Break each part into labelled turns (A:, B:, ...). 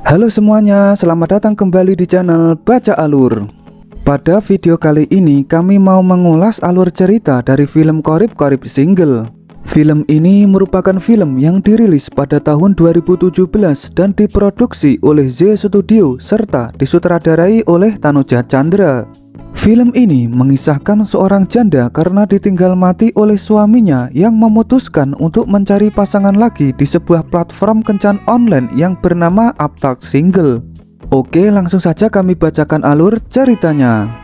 A: Halo semuanya, selamat datang kembali di channel Baca Alur. Pada video kali ini kami mau mengulas alur cerita dari film Qorib-Qorib Single. Film ini merupakan film yang dirilis pada tahun 2017 dan diproduksi oleh Z Studio serta disutradarai oleh Tanuja Chandra. Film ini mengisahkan seorang janda karena ditinggal mati oleh suaminya yang memutuskan untuk mencari pasangan lagi di sebuah platform kencan online yang bernama Aptalk Single. Oke, langsung saja kami bacakan alur ceritanya.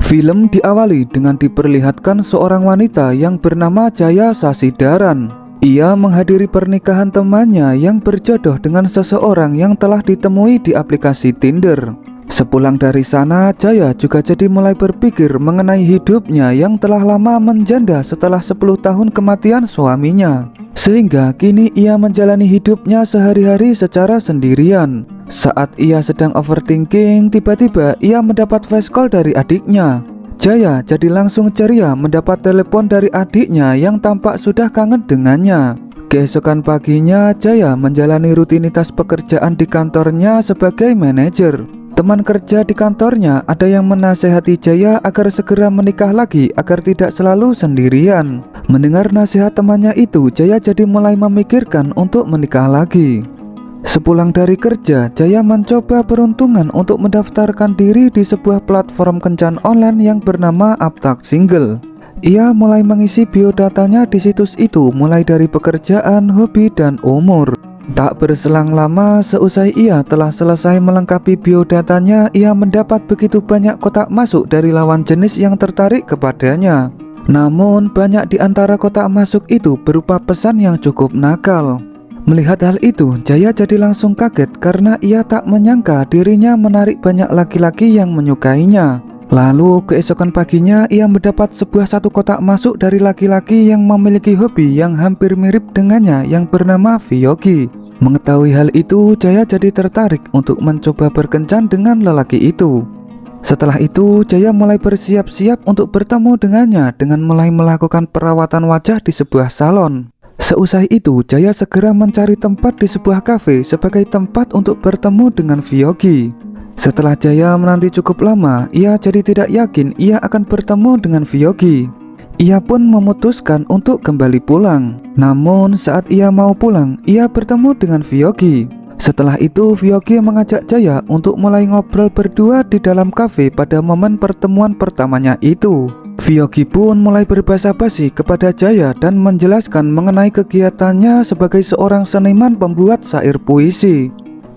A: Film diawali dengan diperlihatkan seorang wanita yang bernama Jaya Sasidaran. Ia menghadiri pernikahan temannya yang berjodoh dengan seseorang yang telah ditemui di aplikasi Tinder. Sepulang dari sana, Jaya juga jadi mulai berpikir mengenai hidupnya yang telah lama menjanda setelah 10 tahun kematian suaminya. Sehingga kini ia menjalani hidupnya sehari-hari secara sendirian. Saat ia sedang overthinking, tiba-tiba ia mendapat voice call dari adiknya. Jaya jadi langsung ceria mendapat telepon dari adiknya yang tampak sudah kangen dengannya. Keesokan paginya, Jaya menjalani rutinitas pekerjaan di kantornya sebagai manajer. Teman kerja di kantornya ada yang menasehati Jaya agar segera menikah lagi agar tidak selalu sendirian. Mendengar nasihat temannya itu, Jaya jadi mulai memikirkan untuk menikah lagi. Sepulang dari kerja, Jaya mencoba peruntungan untuk mendaftarkan diri di sebuah platform kencan online yang bernama Aptalk Single. Ia mulai mengisi biodatanya di situs itu mulai dari pekerjaan, hobi, dan umur. Tak berselang lama, seusai ia telah selesai melengkapi biodatanya, ia mendapat begitu banyak kotak masuk dari lawan jenis yang tertarik kepadanya. Namun, banyak di antara kotak masuk itu berupa pesan yang cukup nakal. Melihat hal itu, Jaya jadi langsung kaget karena ia tak menyangka dirinya menarik banyak laki-laki yang menyukainya. Lalu keesokan paginya ia mendapat satu kotak masuk dari laki-laki yang memiliki hobi yang hampir mirip dengannya yang bernama Vyogi. Mengetahui hal itu, Jaya jadi tertarik untuk mencoba berkencan dengan lelaki itu. Setelah itu, Jaya mulai bersiap-siap untuk bertemu dengannya dengan mulai melakukan perawatan wajah di sebuah salon. Seusai itu, Jaya segera mencari tempat di sebuah kafe sebagai tempat untuk bertemu dengan Vyogi. Setelah Jaya menanti cukup lama, ia jadi tidak yakin ia akan bertemu dengan Vyogi. Ia pun memutuskan untuk kembali pulang. Namun saat ia mau pulang, ia bertemu dengan Vyogi. Setelah itu, Vyogi mengajak Jaya untuk mulai ngobrol berdua di dalam kafe pada momen pertemuan pertamanya itu. Vyogi pun mulai berbahasa basi kepada Jaya dan menjelaskan mengenai kegiatannya sebagai seorang seniman pembuat syair puisi.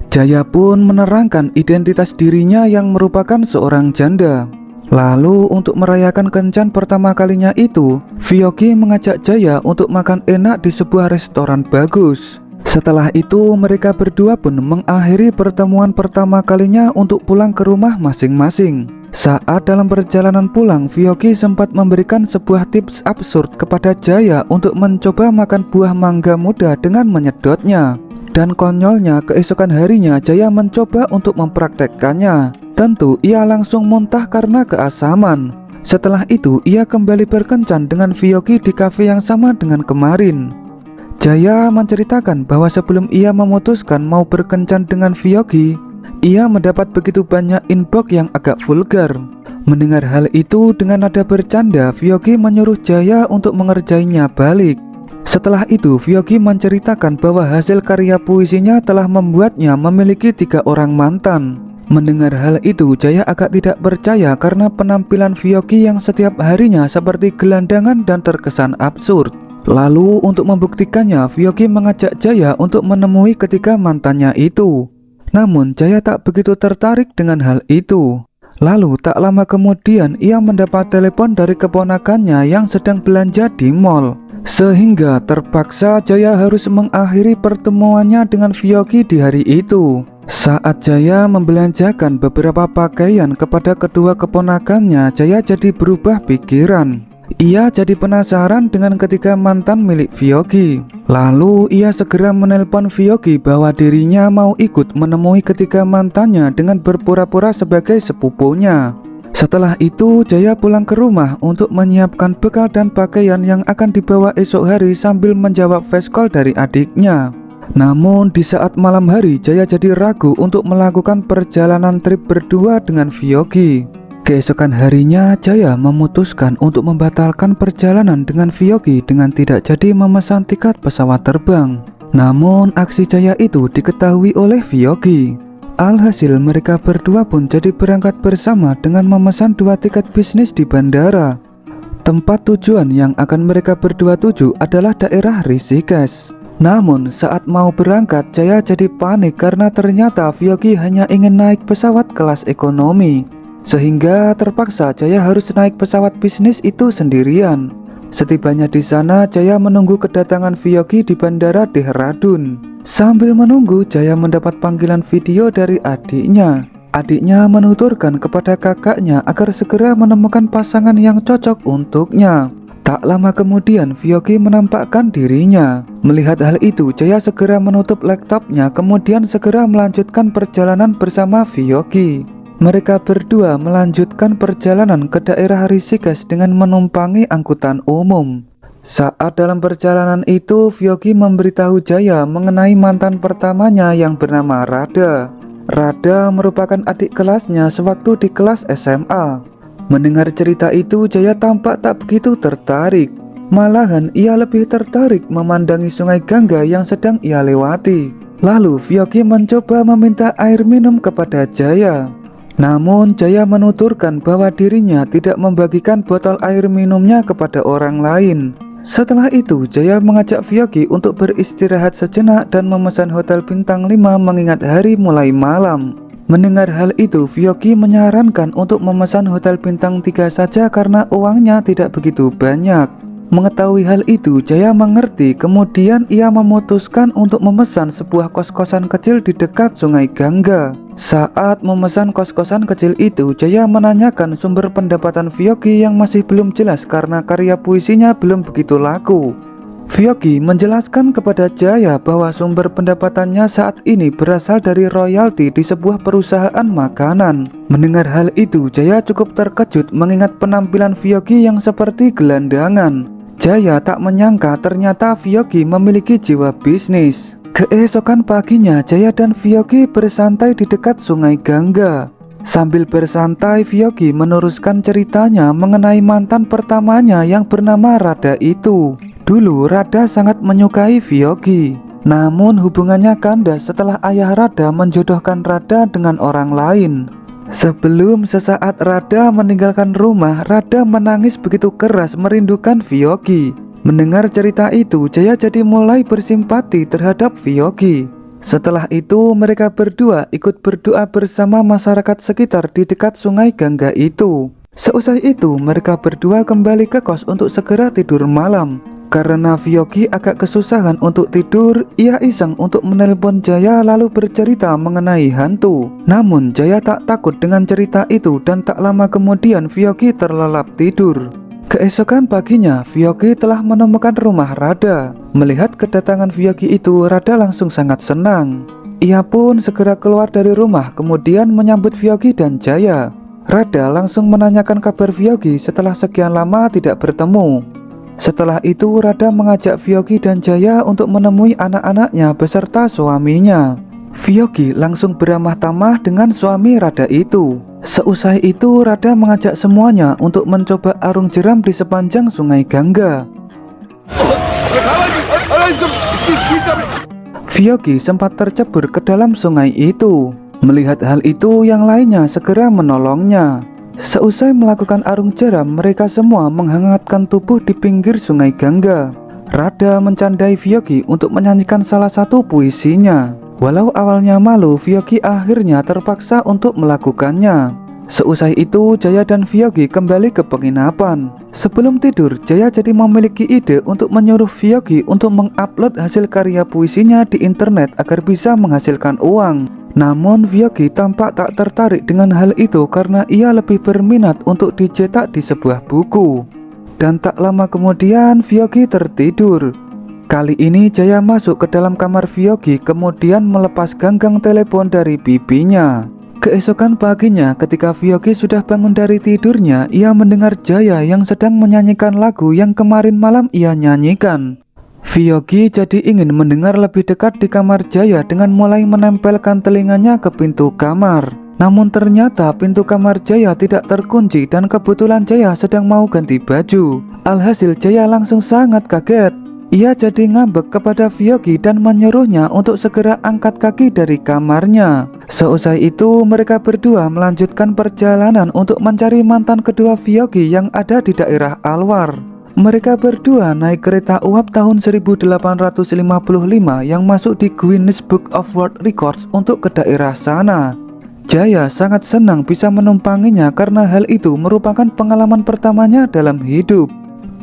A: Jaya pun menerangkan identitas dirinya yang merupakan seorang janda. Lalu untuk merayakan kencan pertama kalinya itu, Vyogi mengajak Jaya untuk makan enak di sebuah restoran bagus. Setelah itu mereka berdua pun mengakhiri pertemuan pertama kalinya untuk pulang ke rumah masing-masing. Saat dalam perjalanan pulang, Vyogi sempat memberikan sebuah tips absurd kepada Jaya untuk mencoba makan buah mangga muda dengan menyedotnya. Dan konyolnya keesokan harinya Jaya mencoba untuk mempraktekkannya. Tentu ia langsung muntah karena keasaman. Setelah itu ia kembali berkencan dengan Vyogi di kafe yang sama dengan kemarin. Jaya menceritakan bahwa sebelum ia memutuskan mau berkencan dengan Vyogi, ia mendapat begitu banyak inbox yang agak vulgar. Mendengar hal itu dengan nada bercanda, Vyogi menyuruh Jaya untuk mengerjainya balik. Setelah itu, Vyogi menceritakan bahwa hasil karya puisinya telah membuatnya memiliki 3 orang mantan. Mendengar hal itu, Jaya agak tidak percaya karena penampilan Vyogi yang setiap harinya seperti gelandangan dan terkesan absurd. Lalu untuk membuktikannya, Vyogi mengajak Jaya untuk menemui ketiga mantannya itu. Namun Jaya tak begitu tertarik dengan hal itu. Lalu tak lama kemudian ia mendapat telepon dari keponakannya yang sedang belanja di mall. Sehingga terpaksa Jaya harus mengakhiri pertemuannya dengan Vyogi di hari itu. Saat Jaya membelanjakan beberapa pakaian kepada kedua keponakannya, Jaya jadi berubah pikiran. Ia jadi penasaran dengan ketiga mantan milik Vyogi. Lalu ia segera menelpon Vyogi bahwa dirinya mau ikut menemui ketiga mantannya dengan berpura-pura sebagai sepupunya. Setelah itu Jaya pulang ke rumah untuk menyiapkan bekal dan pakaian yang akan dibawa esok hari sambil menjawab face call dari adiknya. Namun di saat malam hari Jaya jadi ragu untuk melakukan perjalanan trip berdua dengan Vyogi. Keesokan harinya Jaya memutuskan untuk membatalkan perjalanan dengan Vyogi dengan tidak jadi memesan tiket pesawat terbang. Namun aksi Jaya itu diketahui oleh Vyogi. Alhasil mereka berdua pun jadi berangkat bersama dengan memesan 2 tiket bisnis di bandara. Tempat tujuan yang akan mereka berdua tuju adalah daerah Rishikesh. Namun saat mau berangkat Jaya jadi panik karena ternyata Vyogi hanya ingin naik pesawat kelas ekonomi. Sehingga terpaksa Jaya harus naik pesawat bisnis itu sendirian. Setibanya di sana Jaya menunggu kedatangan Vyogi di bandara Dehradun. Sambil menunggu Jaya mendapat panggilan video dari adiknya. Adiknya menuturkan kepada kakaknya agar segera menemukan pasangan yang cocok untuknya. Tak lama kemudian Vyogi menampakkan dirinya. Melihat hal itu Jaya segera menutup laptopnya kemudian segera melanjutkan perjalanan bersama Vyogi. Mereka berdua melanjutkan perjalanan ke daerah Rishikesh dengan menumpangi angkutan umum. Saat dalam perjalanan itu Vyogi memberitahu Jaya mengenai mantan pertamanya yang bernama Radha. Radha merupakan adik kelasnya sewaktu di kelas SMA. Mendengar cerita itu Jaya tampak tak begitu tertarik. Malahan ia lebih tertarik memandangi sungai Gangga yang sedang ia lewati. Lalu Vyogi mencoba meminta air minum kepada Jaya. Namun Jaya menuturkan bahwa dirinya tidak membagikan botol air minumnya kepada orang lain. Setelah itu Jaya mengajak Vyogi untuk beristirahat sejenak dan memesan hotel bintang 5 mengingat hari mulai malam. Mendengar hal itu Vyogi menyarankan untuk memesan hotel bintang 3 saja karena uangnya tidak begitu banyak. Mengetahui hal itu Jaya mengerti, kemudian ia memutuskan untuk memesan sebuah kos-kosan kecil di dekat sungai Gangga. Saat memesan kos-kosan kecil itu Jaya menanyakan sumber pendapatan Vyogi yang masih belum jelas karena karya puisinya belum begitu laku. Vyogi menjelaskan kepada Jaya bahwa sumber pendapatannya saat ini berasal dari royalti di sebuah perusahaan makanan. Mendengar hal itu Jaya cukup terkejut mengingat penampilan Vyogi yang seperti gelandangan. Jaya tak menyangka ternyata Vyogi memiliki jiwa bisnis. Keesokan paginya Jaya dan Vyogi bersantai di dekat sungai Gangga. Sambil bersantai Vyogi meneruskan ceritanya mengenai mantan pertamanya yang bernama Radha itu. Dulu Radha sangat menyukai Vyogi. Namun hubungannya kandas setelah ayah Radha menjodohkan Radha dengan orang lain. Sebelum sesaat Radha meninggalkan rumah, Radha menangis begitu keras merindukan Vyogi. Mendengar cerita itu Jaya jadi mulai bersimpati terhadap Vyogi. Setelah itu mereka berdua ikut berdoa bersama masyarakat sekitar di dekat sungai Gangga itu. Seusai itu mereka berdua kembali ke kos untuk segera tidur malam. Karena Vyogi agak kesusahan untuk tidur, ia iseng untuk menelpon Jaya lalu bercerita mengenai hantu. Namun Jaya tak takut dengan cerita itu dan tak lama kemudian Vyogi terlelap tidur. Keesokan paginya Vyogi telah menemukan rumah Radha. Melihat kedatangan Vyogi itu Radha langsung sangat senang. Ia pun segera keluar dari rumah kemudian menyambut Vyogi dan Jaya. Radha langsung menanyakan kabar Vyogi setelah sekian lama tidak bertemu. Setelah itu Radha mengajak Vyogi dan Jaya untuk menemui anak-anaknya beserta suaminya. Vyogi langsung beramah tamah dengan suami Radha itu. Seusai itu Radha mengajak semuanya untuk mencoba arung jeram di sepanjang sungai Gangga. Vyogi sempat tercebur ke dalam sungai itu. Melihat hal itu yang lainnya segera menolongnya. Seusai melakukan arung jeram mereka semua menghangatkan tubuh di pinggir sungai Gangga. Radha mencandai Vyogi untuk menyanyikan salah satu puisinya. Walau awalnya malu, Vyogi akhirnya terpaksa untuk melakukannya. Seusai itu, Jaya dan Vyogi kembali ke penginapan. Sebelum tidur, Jaya jadi memiliki ide untuk menyuruh Vyogi untuk mengupload hasil karya puisinya di internet agar bisa menghasilkan uang. Namun Vyogi tampak tak tertarik dengan hal itu karena ia lebih berminat untuk dicetak di sebuah buku. Dan tak lama kemudian Vyogi tertidur. Kali ini Jaya masuk ke dalam kamar Vyogi kemudian melepas ganggang telepon dari pipinya. Keesokan paginya ketika Vyogi sudah bangun dari tidurnya, ia mendengar Jaya yang sedang menyanyikan lagu yang kemarin malam ia nyanyikan. Vyogi jadi ingin mendengar lebih dekat di kamar Jaya dengan mulai menempelkan telinganya ke pintu kamar. Namun ternyata pintu kamar Jaya tidak terkunci dan kebetulan Jaya sedang mau ganti baju. Alhasil Jaya langsung sangat kaget. Ia jadi ngambek kepada Vyogi dan menyuruhnya untuk segera angkat kaki dari kamarnya. Seusai itu mereka berdua melanjutkan perjalanan untuk mencari mantan kedua Vyogi yang ada di daerah Alwar. Mereka berdua naik kereta uap tahun 1855 yang masuk di Guinness Book of World Records untuk ke daerah sana. Jaya sangat senang bisa menumpanginya karena hal itu merupakan pengalaman pertamanya dalam hidup.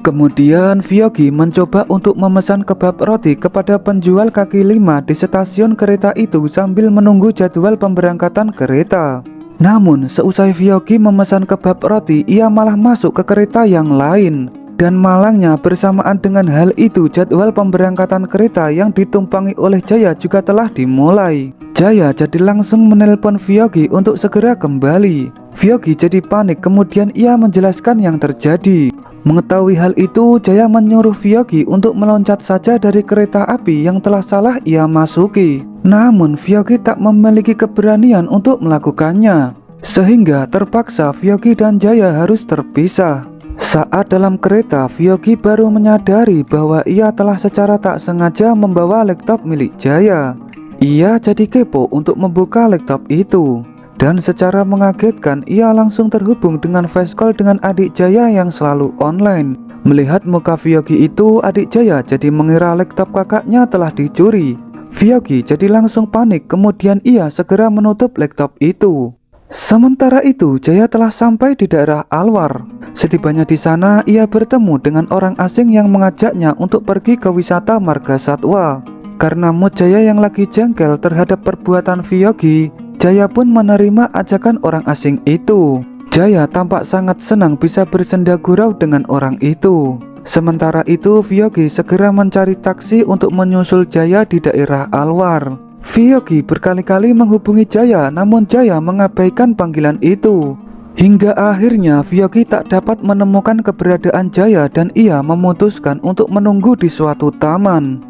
A: Kemudian Vyogi mencoba untuk memesan kebab roti kepada penjual kaki lima di stasiun kereta itu sambil menunggu jadwal pemberangkatan kereta. Namun seusai Vyogi memesan kebab roti, ia malah masuk ke kereta yang lain. Dan malangnya bersamaan dengan hal itu jadwal pemberangkatan kereta yang ditumpangi oleh Jaya juga telah dimulai. Jaya jadi langsung menelpon Vyogi untuk segera kembali. Vyogi jadi panik kemudian ia menjelaskan yang terjadi. Mengetahui hal itu, Jaya menyuruh Vyogi untuk meloncat saja dari kereta api yang telah salah ia masuki. Namun Vyogi tak memiliki keberanian untuk melakukannya, sehingga terpaksa Vyogi dan Jaya harus terpisah. Saat dalam kereta, Vyogi baru menyadari bahwa ia telah secara tak sengaja membawa laptop milik Jaya. Ia jadi kepo untuk membuka laptop itu. Dan secara mengagetkan ia langsung terhubung dengan voice call dengan adik Jaya yang selalu online. Melihat muka Vyogi itu, adik Jaya jadi mengira laptop kakaknya telah dicuri. Vyogi jadi langsung panik kemudian ia segera menutup laptop itu. Sementara itu Jaya telah sampai di daerah Alwar. Setibanya di sana ia bertemu dengan orang asing yang mengajaknya untuk pergi ke wisata Marga Satwa. Karena mood Jaya yang lagi jengkel terhadap perbuatan Vyogi, Jaya pun menerima ajakan orang asing itu. Jaya tampak sangat senang bisa bersenda gurau dengan orang itu. Sementara itu Vyogi segera mencari taksi untuk menyusul Jaya di daerah Alwar. Vyogi berkali-kali menghubungi Jaya namun Jaya mengabaikan panggilan itu. Hingga akhirnya Vyogi tak dapat menemukan keberadaan Jaya dan ia memutuskan untuk menunggu di suatu taman.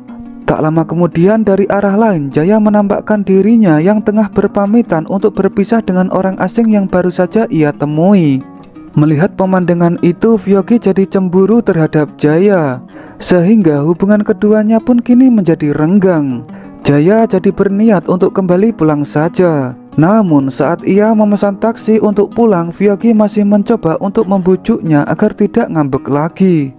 A: Tak lama kemudian dari arah lain Jaya menampakkan dirinya yang tengah berpamitan untuk berpisah dengan orang asing yang baru saja ia temui. Melihat pemandangan itu Vyogi jadi cemburu terhadap Jaya, sehingga hubungan keduanya pun kini menjadi renggang. Jaya jadi berniat untuk kembali pulang saja. Namun saat ia memesan taksi untuk pulang, Vyogi masih mencoba untuk membujuknya agar tidak ngambek lagi.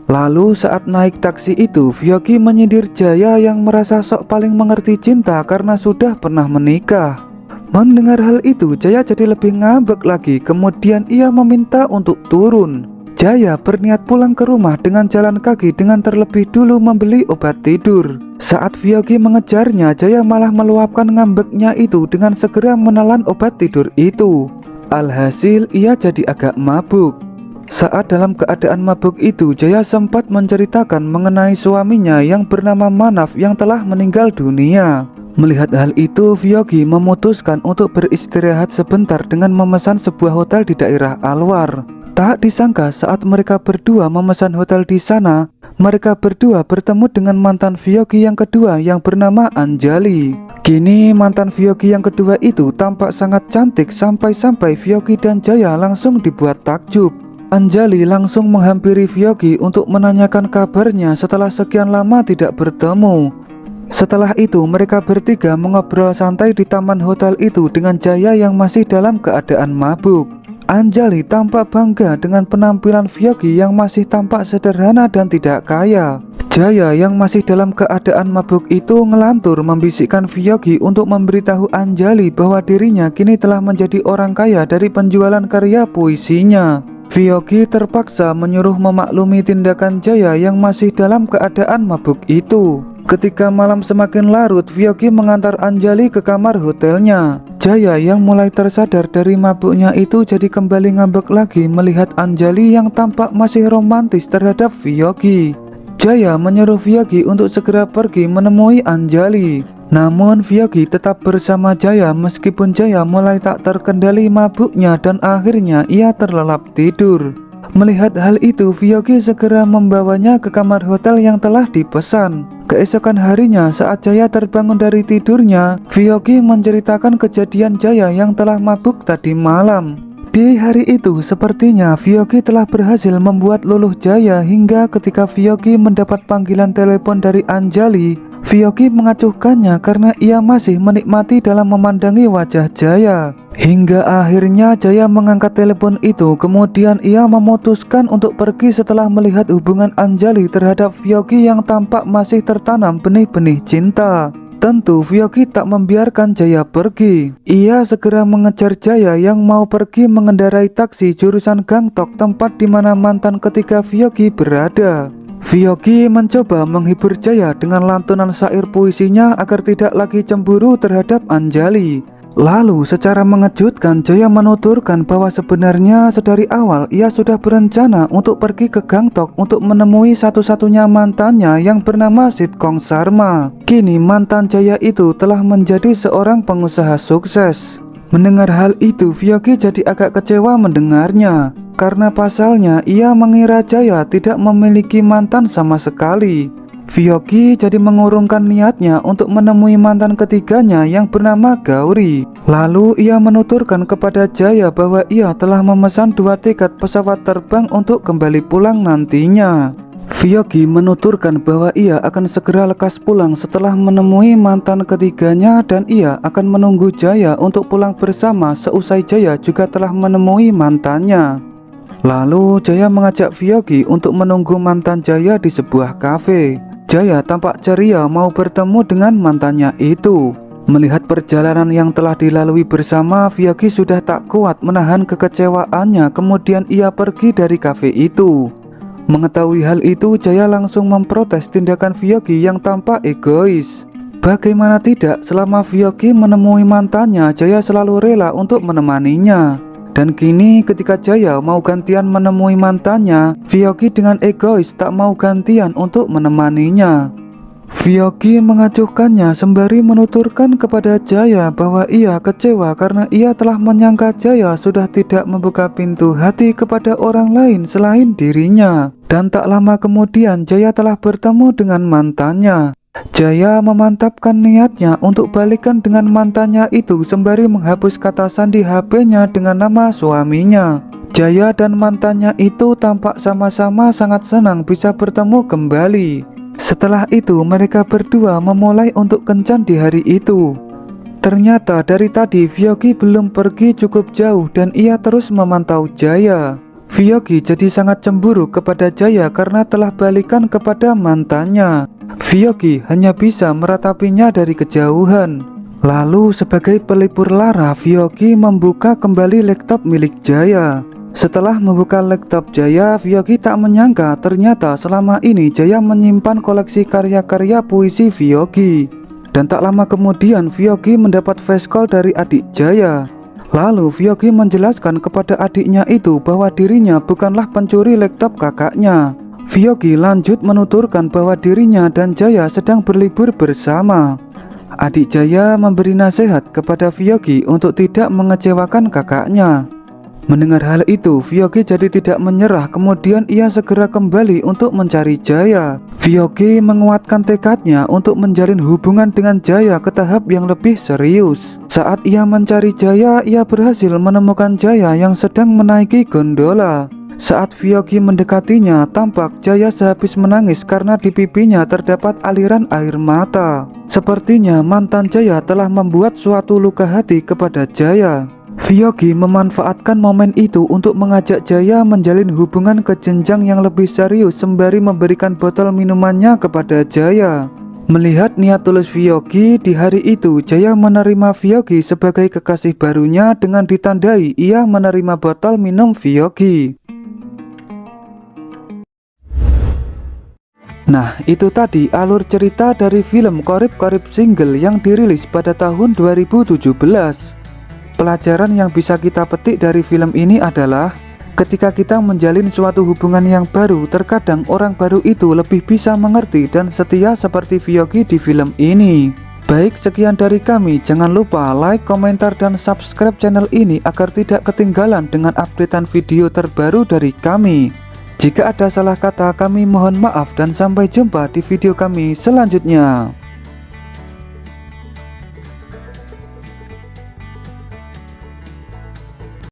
A: Lalu saat naik taksi itu, Vyogi menyindir Jaya yang merasa sok paling mengerti cinta karena sudah pernah menikah. Mendengar hal itu, Jaya jadi lebih ngambek lagi, kemudian ia meminta untuk turun. Jaya berniat pulang ke rumah dengan jalan kaki dengan terlebih dulu membeli obat tidur. Saat Vyogi mengejarnya, Jaya malah meluapkan ngambeknya itu dengan segera menelan obat tidur itu. Alhasil ia jadi agak mabuk. Saat dalam keadaan mabuk itu, Jaya sempat menceritakan mengenai suaminya yang bernama Manaf yang telah meninggal dunia. Melihat hal itu, Vyogi memutuskan untuk beristirahat sebentar dengan memesan sebuah hotel di daerah Alwar. Tak disangka saat mereka berdua memesan hotel di sana, mereka berdua bertemu dengan mantan Vyogi yang kedua yang bernama Anjali. Kini mantan Vyogi yang kedua itu tampak sangat cantik sampai-sampai Vyogi dan Jaya langsung dibuat takjub. Anjali langsung menghampiri Vyogi untuk menanyakan kabarnya setelah sekian lama tidak bertemu. Setelah itu mereka bertiga mengobrol santai di taman hotel itu dengan Jaya yang masih dalam keadaan mabuk. Anjali tampak bangga dengan penampilan Vyogi yang masih tampak sederhana dan tidak kaya. Jaya yang masih dalam keadaan mabuk itu ngelantur membisikkan Vyogi untuk memberitahu Anjali bahwa dirinya kini telah menjadi orang kaya dari penjualan karya puisinya. Vyogi terpaksa menyuruh memaklumi tindakan Jaya yang masih dalam keadaan mabuk itu. Ketika malam semakin larut, Vyogi mengantar Anjali ke kamar hotelnya. Jaya yang mulai tersadar dari mabuknya itu jadi kembali ngambek lagi melihat Anjali yang tampak masih romantis terhadap Vyogi. Jaya menyuruh Vyogi untuk segera pergi menemui Anjali. Namun Vyogi tetap bersama Jaya meskipun Jaya mulai tak terkendali mabuknya dan akhirnya ia terlelap tidur. Melihat hal itu, Vyogi segera membawanya ke kamar hotel yang telah dipesan. Keesokan harinya saat Jaya terbangun dari tidurnya, Vyogi menceritakan kejadian Jaya yang telah mabuk tadi malam. Di hari itu sepertinya Vyogi telah berhasil membuat luluh Jaya hingga ketika Vyogi mendapat panggilan telepon dari Anjali, Vyogi mengacuhkannya karena ia masih menikmati dalam memandangi wajah Jaya. Hingga akhirnya Jaya mengangkat telepon itu, kemudian ia memutuskan untuk pergi setelah melihat hubungan Anjali terhadap Vyogi yang tampak masih tertanam benih-benih cinta. Tentu Vyogi tak membiarkan Jaya pergi. Ia segera mengejar Jaya yang mau pergi mengendarai taksi jurusan Gangtok, tempat di mana mantan ketiga Vyogi berada. Vyogi mencoba menghibur Jaya dengan lantunan syair puisinya agar tidak lagi cemburu terhadap Anjali. Lalu secara mengejutkan Jaya menuturkan bahwa sebenarnya sedari awal ia sudah berencana untuk pergi ke Gangtok untuk menemui satu-satunya mantannya yang bernama Sitkong Sarma. Kini mantan Jaya itu telah menjadi seorang pengusaha sukses. Mendengar hal itu, Vyogi jadi agak kecewa mendengarnya, karena pasalnya ia mengira Jaya tidak memiliki mantan sama sekali. Vyogi jadi mengurungkan niatnya untuk menemui mantan ketiganya yang bernama Gauri. Lalu ia menuturkan kepada Jaya bahwa ia telah memesan 2 tiket pesawat terbang untuk kembali pulang nantinya. Vyogi menuturkan bahwa ia akan segera lekas pulang setelah menemui mantan ketiganya dan ia akan menunggu Jaya untuk pulang bersama seusai Jaya juga telah menemui mantannya. Lalu Jaya mengajak Vyogi untuk menunggu mantan Jaya di sebuah kafe. Jaya tampak ceria mau bertemu dengan mantannya itu. Melihat perjalanan yang telah dilalui bersama, Vyogi sudah tak kuat menahan kekecewaannya, kemudian ia pergi dari kafe itu. Mengetahui hal itu, Jaya langsung memprotes tindakan Vyogi yang tampak egois. Bagaimana tidak, selama Vyogi menemui mantannya, Jaya selalu rela untuk menemaninya. Dan kini ketika Jaya mau gantian menemui mantannya, Vyogi dengan egois tak mau gantian untuk menemaninya. Vyogi mengacuhkannya sembari menuturkan kepada Jaya bahwa ia kecewa karena ia telah menyangka Jaya sudah tidak membuka pintu hati kepada orang lain selain dirinya. Dan tak lama kemudian Jaya telah bertemu dengan mantannya. Jaya memantapkan niatnya untuk balikan dengan mantannya itu sembari menghapus kata sandi HP-nya dengan nama suaminya. Jaya dan mantannya itu tampak sama-sama sangat senang bisa bertemu kembali. Setelah itu mereka berdua memulai untuk kencan di hari itu. Ternyata dari tadi Vyogi belum pergi cukup jauh dan ia terus memantau Jaya. Vyogi jadi sangat cemburu kepada Jaya karena telah balikan kepada mantannya. Vyogi hanya bisa meratapinya dari kejauhan. Lalu sebagai pelipur lara, Vyogi membuka kembali laptop milik Jaya. Setelah membuka laptop Jaya, Vyogi tak menyangka ternyata selama ini Jaya menyimpan koleksi karya-karya puisi Vyogi. Dan tak lama kemudian Vyogi mendapat face call dari adik Jaya. Lalu Vyogi menjelaskan kepada adiknya itu bahwa dirinya bukanlah pencuri laptop kakaknya. Vyogi lanjut menuturkan bahwa dirinya dan Jaya sedang berlibur bersama. Adik Jaya memberi nasihat kepada Vyogi untuk tidak mengecewakan kakaknya. Mendengar hal itu, Vyogi jadi tidak menyerah, kemudian ia segera kembali untuk mencari Jaya. Vyogi menguatkan tekadnya untuk menjalin hubungan dengan Jaya ke tahap yang lebih serius. Saat ia mencari Jaya, ia berhasil menemukan Jaya yang sedang menaiki gondola. Saat Vyogi mendekatinya, tampak Jaya sehabis menangis karena di pipinya terdapat aliran air mata. Sepertinya mantan Jaya telah membuat suatu luka hati kepada Jaya. Vyogi memanfaatkan momen itu untuk mengajak Jaya menjalin hubungan ke jenjang yang lebih serius sembari memberikan botol minumannya kepada Jaya. Melihat niat tulus Vyogi, di hari itu Jaya menerima Vyogi sebagai kekasih barunya dengan ditandai ia menerima botol minum Vyogi. Nah, itu tadi alur cerita dari film Qorib-Qorib Single yang dirilis pada tahun 2017. Pelajaran yang bisa kita petik dari film ini adalah ketika kita menjalin suatu hubungan yang baru, terkadang orang baru itu lebih bisa mengerti dan setia seperti Vyogi di film ini. Baik, sekian dari kami. Jangan lupa like, komentar, dan subscribe channel ini agar tidak ketinggalan dengan updatean video terbaru dari kami. Jika ada salah kata, kami mohon maaf dan sampai jumpa di video kami selanjutnya.